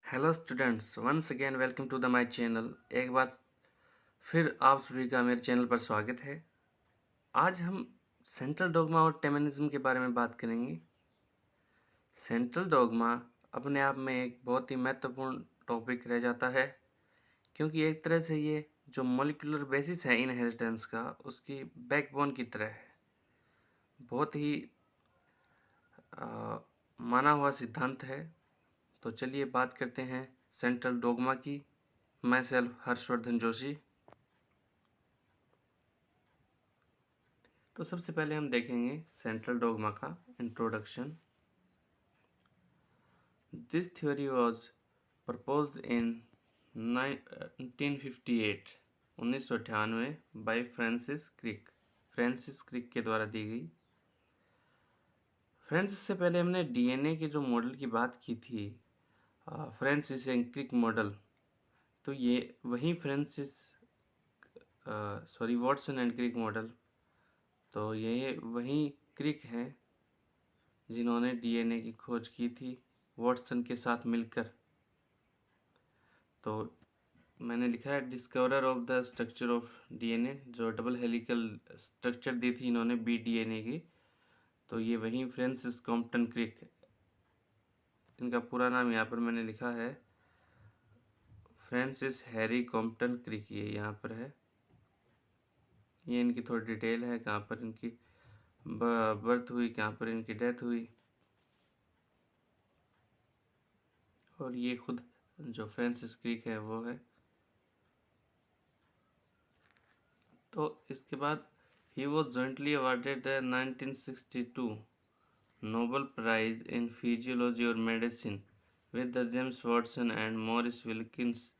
Hello students, once again welcome to the my channel. एक बार फिर आप सभी का मेरे चैनल पर स्वागत है। आज हम सेंट्रल डोग्मा और टेमनिज्म के बारे में बात करेंगे। सेंट्रल डोग्मा अपने आप में एक बहुत ही महत्वपूर्ण टॉपिक रह जाता है, क्योंकि एक तरह से ये जो मॉलिक्यूलर बेसिस है इनहेरिटेंस का, उसकी बैकबोन की तरह है। बहुत ही माना हुआ सिद्धांत है। तो चलिए बात करते हैं सेंट्रल डोग्मा की। मैं सेल्फ हर्षवर्धन जोशी। तो सबसे पहले हम देखेंगे सेंट्रल डोग्मा का introduction. This theory was proposed in 1958 1998 by Francis Crick के द्वारा दी गई। फ्रांसिस से पहले हमने डीएनए के जो मॉडल की बात की थी, फ्रांसिस एंड क्रिक मॉडल, तो ये वही वॉटसन एंड क्रिक मॉडल, तो ये वही क्रिक है जिन्होंने डीएनए की खोज की थी वॉटसन के साथ मिलकर। तो मैंने लिखा है discoverer of the structure of DNA, जो डबल हेलिकल स्ट्रक्चर दी थी इन्होंने बी डीएनए की, तो ये वही फ्रांसिस कॉम्पटन क्रिक। इनका पूरा नाम यहाँ पर मैंने लिखा है, फ्रांसिस हैरी कॉम्पटन क्रिक, ये यहाँ पर है। ये इनकी थोड़ी डिटेल है, कहाँ पर इनकी बर्थ हुई, कहाँ पर इनकी डेथ हुई, और ये खुद जो फ्रांसिस क्रिक है वो है। तो इसके बाद ही was jointly awarded the 1962 Nobel prize in physiology और medicine with the James Watson and Maurice Wilkins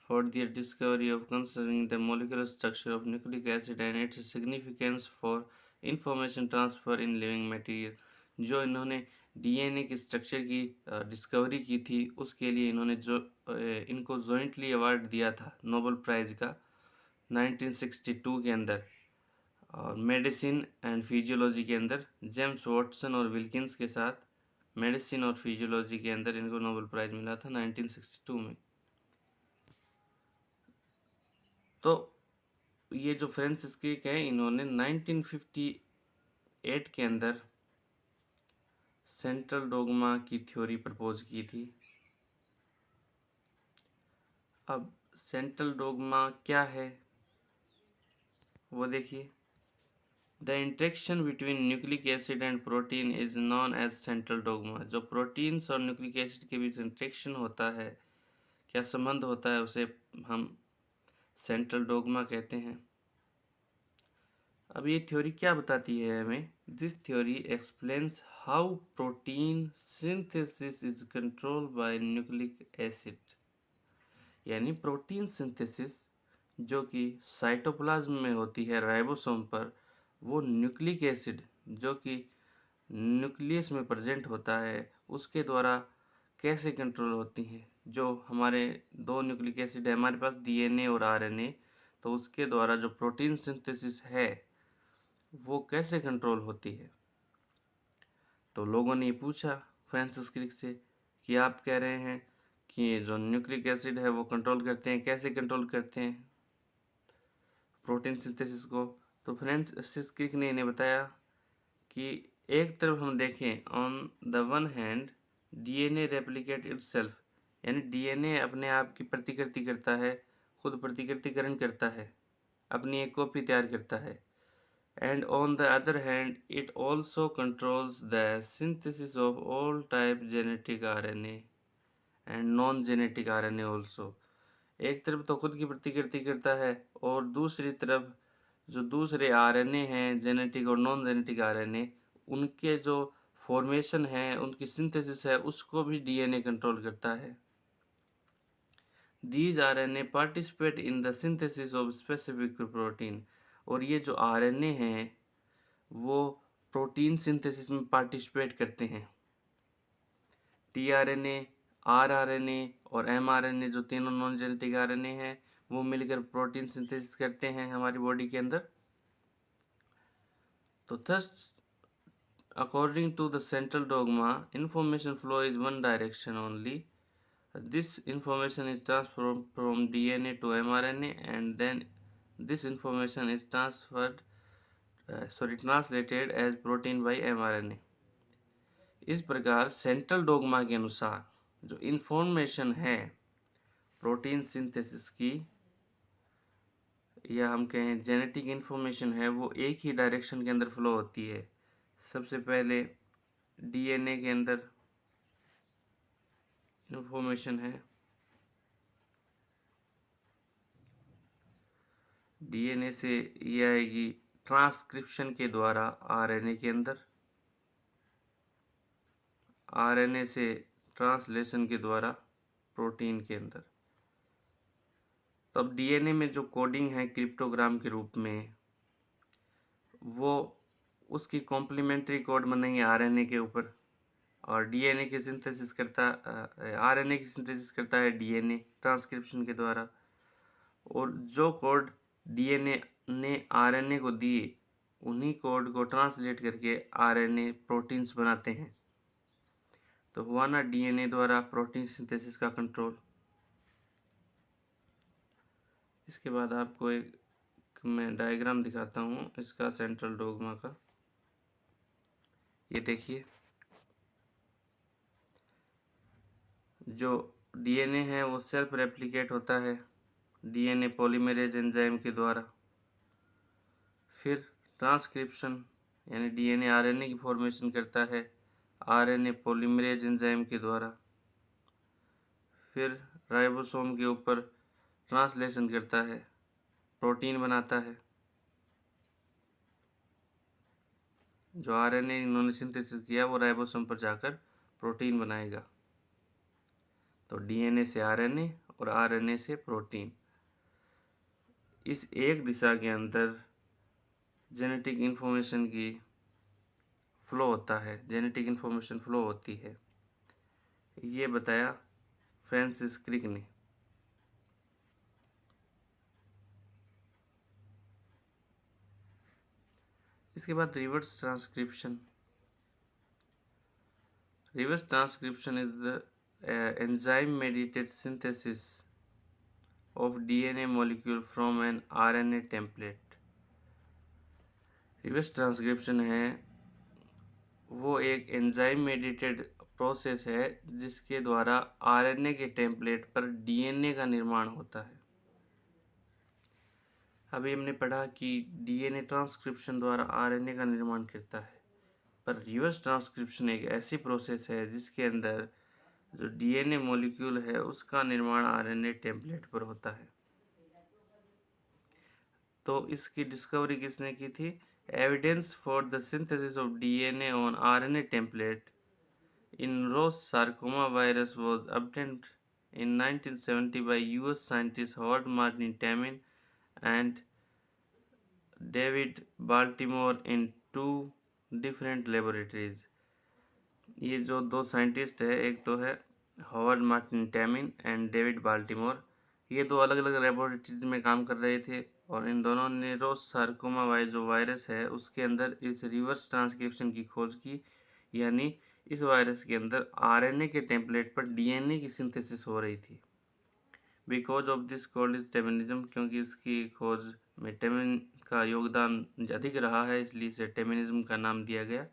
for their discovery of concerning the molecular structure of nucleic acid and its significance for information transfer in living material। जो इन्होंने DNA की structure की discovery की थी, उसके लिए इन्होंने जो इनको जॉइंटली अवार्ड दिया था नोबेल प्राइज़ का 1962 के अंदर, और मेडिसिन एंड फिजियोलॉजी के अंदर जेम्स वॉटसन और विल्किंस के साथ मेडिसिन और फिजियोलॉजी के अंदर इनको नोबेल प्राइज़ मिला था 1962 में। तो ये जो फ्रांसिस क्रिक है, इन्होंने 1958 के अंदर सेंट्रल डोग्मा की थ्योरी प्रपोज की थी। अब सेंट्रल डोग्मा क्या है वो देखिए। The interaction between nucleic acid and protein is known as central dogma. जो प्रोटीन्स और न्यूक्लिक एसिड के बीच इंट्रैक्शन होता है, क्या संबंध होता है, उसे हम सेंट्रल डोग्मा कहते हैं। अब ये थ्योरी क्या बताती है हमें? This theory explains how protein synthesis is controlled by nucleic acid. यानी प्रोटीन सिंथेसिस जो कि साइटोप्लाज्म में होती है राइबोसोम पर, वो न्यूक्लिक एसिड जो कि न्यूक्लियस में प्रेजेंट होता है उसके द्वारा कैसे कंट्रोल होती है। जो हमारे दो न्यूक्लिक एसिड है हमारे पास, डीएनए और आरएनए, तो उसके द्वारा जो प्रोटीन सिंथेसिस है वो कैसे कंट्रोल होती है। तो लोगों ने पूछा फ्रांसिस क्रिक से कि आप कह रहे हैं कि जो न्यूक्लिक एसिड है वो कंट्रोल करते हैं, कैसे कंट्रोल करते हैं प्रोटीन सिंथेसिस को। तो फ्रांसिस क्रिक ने इन्हें बताया कि एक तरफ हम देखें, on the one hand DNA replicate itself, यानी डीएनए अपने आप की प्रतिकृति करता है, खुद प्रतिकृतिकरण करता है, अपनी एक कॉपी तैयार करता है। And on the other hand it also controls the synthesis of all type genetic RNA and non genetic RNA also. एक तरफ तो खुद की प्रतिकृति करता है, और दूसरी तरफ जो दूसरे आरएनए हैं, जेनेटिक और नॉन जेनेटिक आरएनए, उनके जो फॉर्मेशन है, उनकी सिंथेसिस है, उसको भी डीएनए कंट्रोल करता है। These RNA participate in the synthesis of specific protein। और ये जो आरएनए हैं वो प्रोटीन सिंथेसिस में पार्टिसिपेट करते हैं। टीआरएनए, आरआरएनए और एमआरएनए, जो तीनों नॉन जेनेटिक आरएनए हैं, वो मिलकर प्रोटीन सिंथेसिस करते हैं हमारी बॉडी के अंदर। तो thus according to the central dogma, information flow is one direction only। This information is transferred from DNA to mRNA, and then this information is translated as protein by mRNA. इस प्रकार central dogma के अनुसार जो information है protein synthesis की, या हम कहें जेनेटिक इंफॉर्मेशन है, वो एक ही डायरेक्शन के अंदर फ्लो होती है। सबसे पहले डीएनए के अंदर इंफॉर्मेशन है, डीएनए से ये आएगी ट्रांसक्रिप्शन के द्वारा आरएनए के अंदर, आरएनए से ट्रांसलेशन के द्वारा प्रोटीन के अंदर। तो अब डीएनए में जो कोडिंग है क्रिप्टोग्राम के रूप में, वो उसकी कॉम्प्लीमेंट्री कोड बनेंगे आरएनए के ऊपर, और डीएनए की सिंथेसिस करता आरएनए की सिंथेसिस करता है डीएनए ट्रांसक्रिप्शन के द्वारा, और जो कोड डीएनए ने आरएनए को दिए उन्हीं कोड को ट्रांसलेट करके आरएनए प्रोटीन्स बनाते हैं। तो हुआ ना डीएनए द्वारा प्रोटीन सिंथेसिस का कंट्रोल। इसके बाद आपको एक मैं डायग्राम दिखाता हूँ इसका सेंट्रल डोगमा का। ये देखिए, जो डीएनए है वो सेल्फ रेप्लिकेट होता है डीएनए पॉलीमरेज एंजाइम के द्वारा, फिर ट्रांसक्रिप्शन यानी डीएनए आरएनए की फॉर्मेशन करता है आरएनए पॉलीमरेज एंजाइम के द्वारा, फिर राइबोसोम के ऊपर ट्रांसलेशन करता है, प्रोटीन बनाता है। जो आरएनए इन्होंने सिंथेसिस किया वो राइबोसोम पर जाकर प्रोटीन बनाएगा। तो डीएनए से आरएनए और आरएनए से प्रोटीन, इस एक दिशा के अंदर जेनेटिक इंफॉर्मेशन की फ्लो होता है, जेनेटिक इंफॉर्मेशन फ्लो होती है। ये बताया फ्रांसिस क्रिक ने। इसके बाद reverse transcription. Reverse transcription is the enzyme mediated synthesis of DNA molecule from an RNA template। Reverse transcription है वो एक एंजाइम मेडिएटेड प्रोसेस है जिसके द्वारा आरएनए के टेम्पलेट पर डीएनए का निर्माण होता है। अभी हमने पढ़ा कि डीएनए ट्रांसक्रिप्शन द्वारा आरएनए का निर्माण करता है, पर रिवर्स ट्रांसक्रिप्शन एक ऐसी प्रोसेस है जिसके अंदर जो डीएनए मॉलिक्यूल है उसका निर्माण आरएनए टेम्पलेट पर होता है। तो इसकी डिस्कवरी किसने की थी? Evidence for the synthesis of DNA on RNA template in Ross sarcoma virus was obtained in 1970 by US scientists Howard Martin Tamin and David Baltimore in two different laboratories। ये जो दो साइंटिस्ट है, एक तो है Howard Martin Temin and David Baltimore, ये दो अलग अलग लेबोरेटरीज में काम कर रहे थे, और इन दोनों ने रोस सार्कोमा जो वायरस है उसके अंदर इस रिवर्स ट्रांसक्रिप्शन की खोज की, यानी इस वायरस के अंदर आरएनए के टेम्पलेट पर डीएनए की सिंथेसिस हो रही थी। Because of this called is टेमिनिज्म, क्योंकि इसकी खोज में टेमिन का योगदान अधिक रहा है, इसलिए इसे टेमिनिज्म का नाम दिया गया।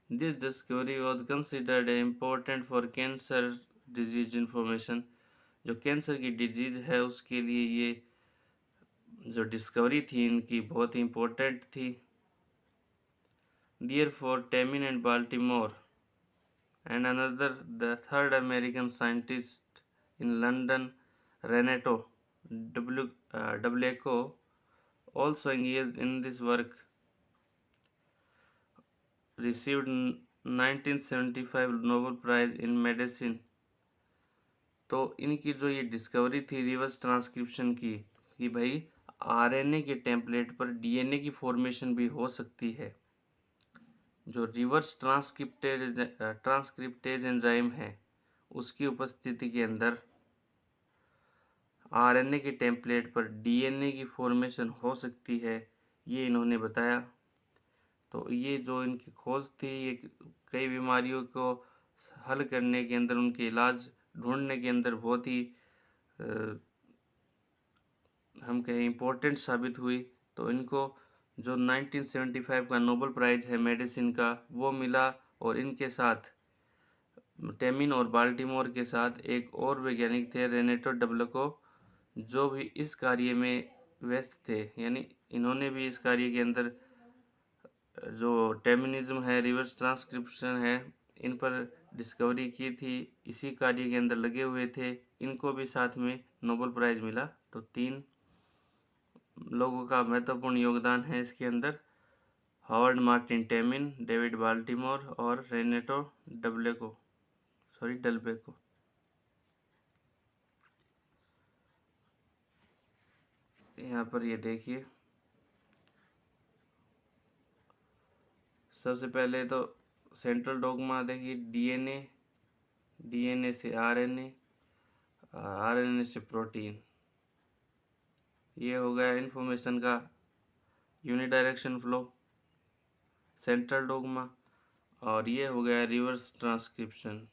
This discovery was considered important for cancer disease information। जो कैंसर की डिजीज है उसके लिए ये जो डिस्कवरी थी इनकी बहुत ही इम्पोर्टेंट थी। Therefore, Tamin and Baltimore and another, the third American scientist in London, Renato Wleko, also engaged in this work, received 1975 Nobel Prize in Medicine। तो इनकी जो ये डिस्कवरी थी रिवर्स ट्रांसक्रिप्शन की, कि भाई आरएनए के टेम्पलेट पर डीएनए की फॉर्मेशन भी हो सकती है। जो रिवर्स ट्रांसक्रिप्टेज एंजाइम है उसकी उपस्थिति के अंदर आरएनए के टेम्पलेट पर डीएनए की फॉर्मेशन हो सकती है, ये इन्होंने बताया। तो ये जो इनकी खोज थी ये कई बीमारियों को हल करने के अंदर, उनके इलाज ढूंढने के अंदर बहुत ही हम कहें इम्पोर्टेंट साबित हुई। तो इनको जो 1975 का नोबेल प्राइज़ है मेडिसिन का वो मिला, और इनके साथ टेमिन और बाल्टीमोर के साथ एक और वैज्ञानिक थे रेनेटो डब्लको, जो भी इस कार्य में व्यस्त थे। यानी इन्होंने भी इस कार्य के अंदर जो टेमिनिज्म है, रिवर्स ट्रांसक्रिप्शन है, इन पर डिस्कवरी की थी, इसी कार्य के अंदर लगे हुए थे। इनको भी साथ में नोबेल प्राइज़ मिला। तो 3 लोगों का महत्वपूर्ण योगदान है इसके अंदर, Howard Martin Temin, David Baltimore और रेनेटो डल्बेको। यहाँ पर ये देखिए, सबसे पहले तो सेंट्रल डोगमा देखिए, डीएनए से आरएनए, आरएनए से प्रोटीन। ये हो गया इन्फॉर्मेशन का यूनिडायरेक्शन फ्लो, सेंट्रल डोगमा। और ये हो गया रिवर्स ट्रांसक्रिप्शन।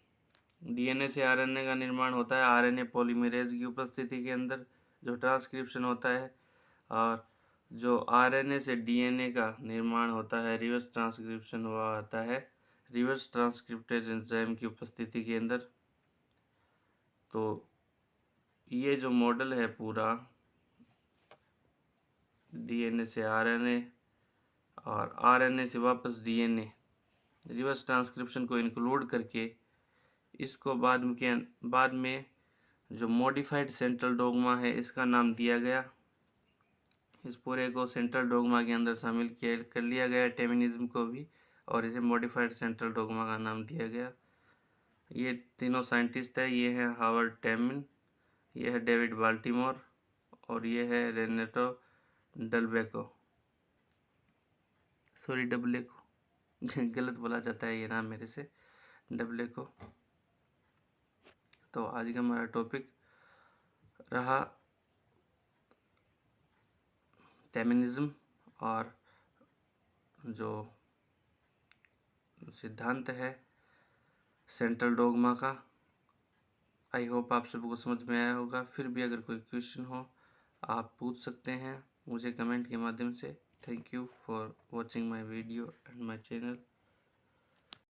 डीएनए से आरएनए का निर्माण होता है आरएनए पॉलीमरेज की उपस्थिति के अंदर, जो ट्रांसक्रिप्शन होता है। और जो आरएनए से डीएनए का निर्माण होता है, रिवर्स ट्रांसक्रिप्शन हुआ आता है रिवर्स ट्रांसक्रिप्टेज एंजाइम की उपस्थिति के अंदर। तो ये जो मॉडल है पूरा, डीएनए से आरएनए और आरएनए से वापस डीएनए, रिवर्स ट्रांसक्रिप्शन को इंक्लूड करके इसको बाद में जो मॉडिफाइड सेंट्रल डोगमा है इसका नाम दिया गया। इस पूरे को सेंट्रल डोगमा के अंदर शामिल कर लिया गया, टेमिनिज्म को भी, और इसे मॉडिफाइड सेंट्रल डोगमा का नाम दिया गया। ये तीनों साइंटिस्ट है, ये है हावर्ड टेमिन, ये है डेविड बाल्टीमोर, और ये है रेनेटो डल्बेको, सॉरी डब्लेको गलत बोला जाता है ये नाम मेरे से, डब्लेको। तो आज का हमारा टॉपिक रहा टेमिनिज्म और जो सिद्धांत है सेंट्रल डोगमा का। आई होप आप सबको समझ में आया होगा। फिर भी अगर कोई क्वेश्चन हो आप पूछ सकते हैं मुझे कमेंट के माध्यम से। Thank you for watching my video and my channel.